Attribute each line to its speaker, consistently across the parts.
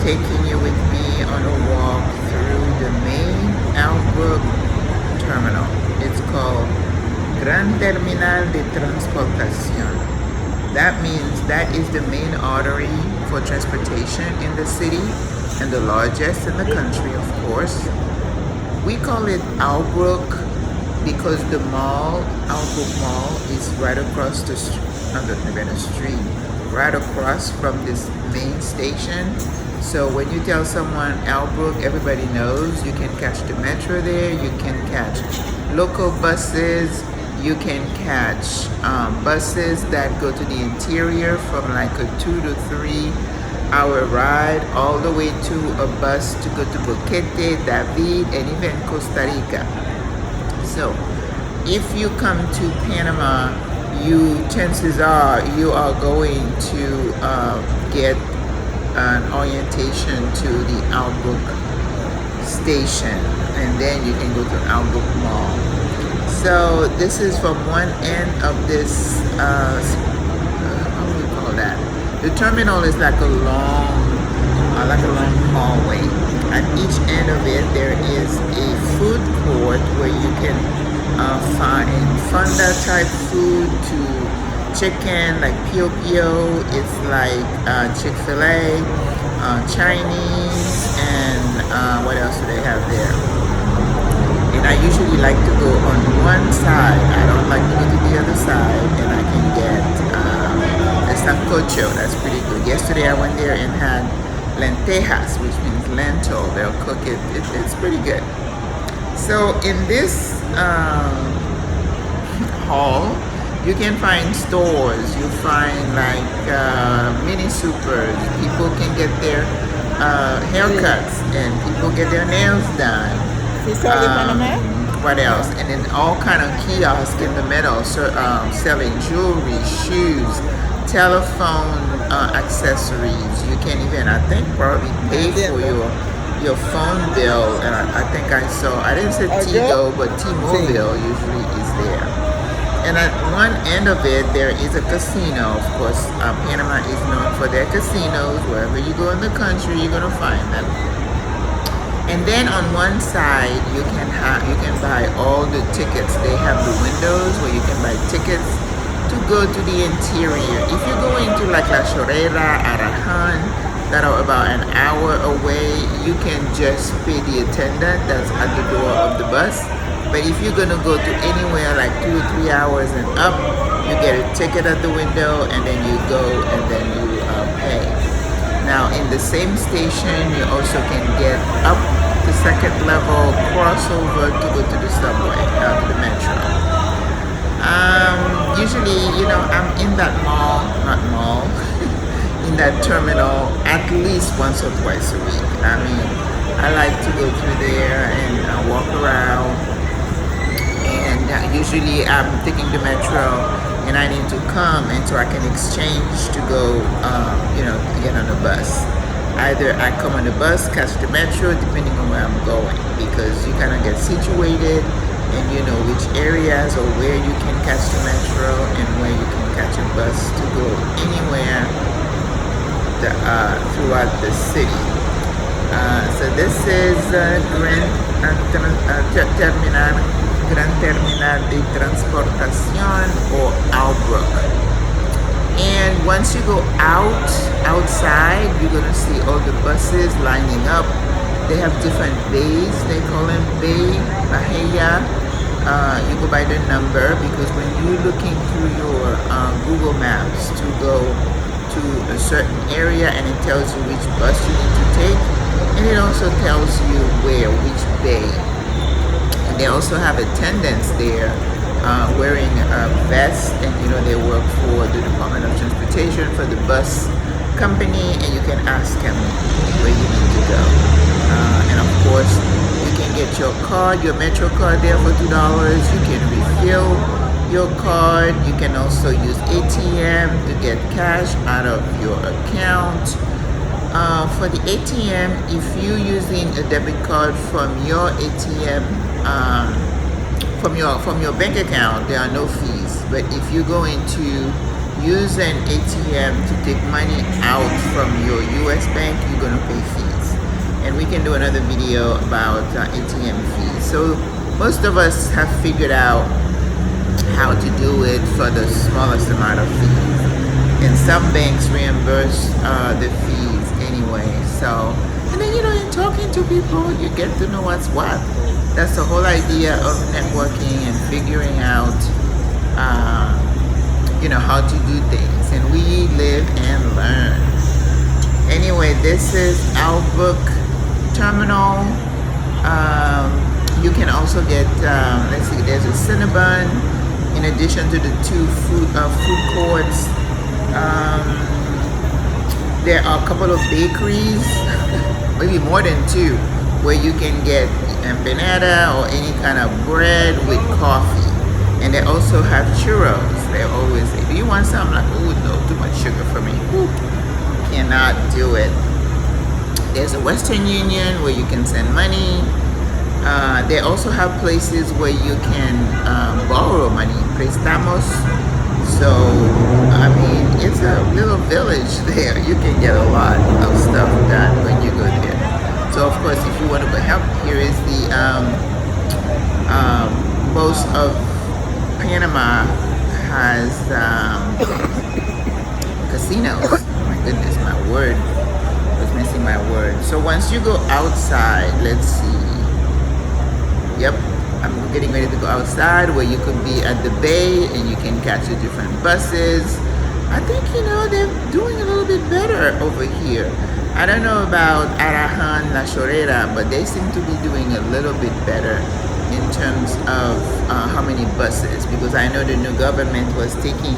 Speaker 1: taking you with me on a walk through the main Allbrook terminal. It's called Gran Terminal de Transportación. That means that is the main artery for transportation in the city and the largest in the country, of course. We call it Allbrook because the mall, Allbrook Mall, is right across the street, right across from this main station. So when you tell someone Allbrook, everybody knows. You can catch the metro there, you can catch local buses, you can catch buses that go to the interior from like a 2 to 3 hour ride all the way to a bus to go to Boquete, David, and even Costa Rica. So if you come to Panama, chances are you are going to get an orientation to the Allbrook station, and then you can go to Allbrook Mall. So this is from one end of this, how do you call that? The terminal is like a long hallway. At each end of it, there is a food court where you can find fonda type food to chicken, like Pio Pio. It's like Chick-fil-A, Chinese, and what else do they have there? And I usually like to go on one side. I don't like to go to the other side, and I can get a sancocho. That's pretty good. Yesterday I went there and had lentejas, which means lentil. They'll cook it. It's pretty good. So in this hall, you can find stores. You find like mini supers. People can get their haircuts, and people get their nails done. What else? And then all kind of kiosks in the middle, selling jewelry, shoes, telephone accessories. You can even, I think, probably pay for your phone bill. And I think I didn't say Tigo, but T-Mobile usually is there. And at one end of it, there is a casino. Of course, Panama is known for their casinos. Wherever you go in the country, you're gonna find them. And then on one side, you can buy all the tickets. They have the windows where you can buy tickets to go to the interior. If you're going to like La Chorrera, Arahan, that are about an hour away, you can just pay the attendant that's at the door of the bus. But if you're gonna go to anywhere like 2 or 3 hours and up, you get a ticket at the window, and then you go and then you pay. Now in the same station, you also can get up the second level, crossover to go to the subway, to the metro. Usually, I'm in that in that terminal at least once or twice a week. I mean, I like to go through there and walk around. And usually I'm taking the metro, and I need to come, and so I can exchange to go, get on a bus. Either I come on the bus, catch the metro, depending on where I'm going, because you kind of get situated, and you know which areas or where you can catch the metro and where you can catch a bus to go anywhere throughout the city. So this is Gran Terminal de Transportación, or Allbrook. And once you go outside, you're gonna see all the buses lining up. They have different bays. They call them bahia. You go by the number, because when you're looking through your Google Maps to go to a certain area, and it tells you which bus you need to take, and it also tells you which bay. They also have attendants there wearing a vest, and they work for the Department of Transportation, for the bus company, and you can ask them where you need to go. And of course, you can get your card, your Metro card there for $2. You can refill your card. You can also use ATM to get cash out of your account. For the ATM, if you're using a debit card from your ATM, from your bank account, there are no fees. But if you're going to use an ATM to take money out from your US bank, you're gonna pay fees. And we can do another video about ATM fees. So most of us have figured out how to do it for the smallest amount of fees. And some banks reimburse the fees anyway. So, and then in talking to people, you get to know what's what. That's the whole idea of networking and figuring out how to do things, and we live and learn. Anyway, this is Allbrook terminal. You can also get let's see, there's a Cinnabon in addition to the two food courts. There are a couple of bakeries, maybe more than two, where you can get empanada or any kind of bread with coffee. And they also have churros. They always say, do you want some? I'm like, oh no, too much sugar for me. Ooh, cannot do it. There's a Western Union where you can send money. They also have places where you can borrow money, prestamos. So, I mean, it's a little village there. You can get a lot of stuff done when you go there. So, of course, if you want to go help, here is the most of Panama has casinos. Oh my goodness, my word was missing my word. So once you go outside, let's see. Yep, I'm getting ready to go outside where you could be at the bay and you can catch the different buses. I think they're doing a little bit better over here. I don't know about Abroad-SWRA, but they seem to be doing a little bit better in terms of how many buses, because I know the new government was taking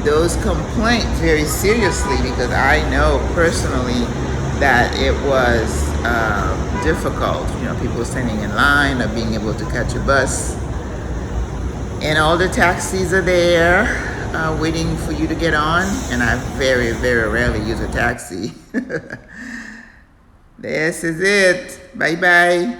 Speaker 1: those complaints very seriously, because I know personally that it was difficult, people standing in line or being able to catch a bus. And all the taxis are there waiting for you to get on, and I very, very rarely use a taxi. This is it. Bye-bye.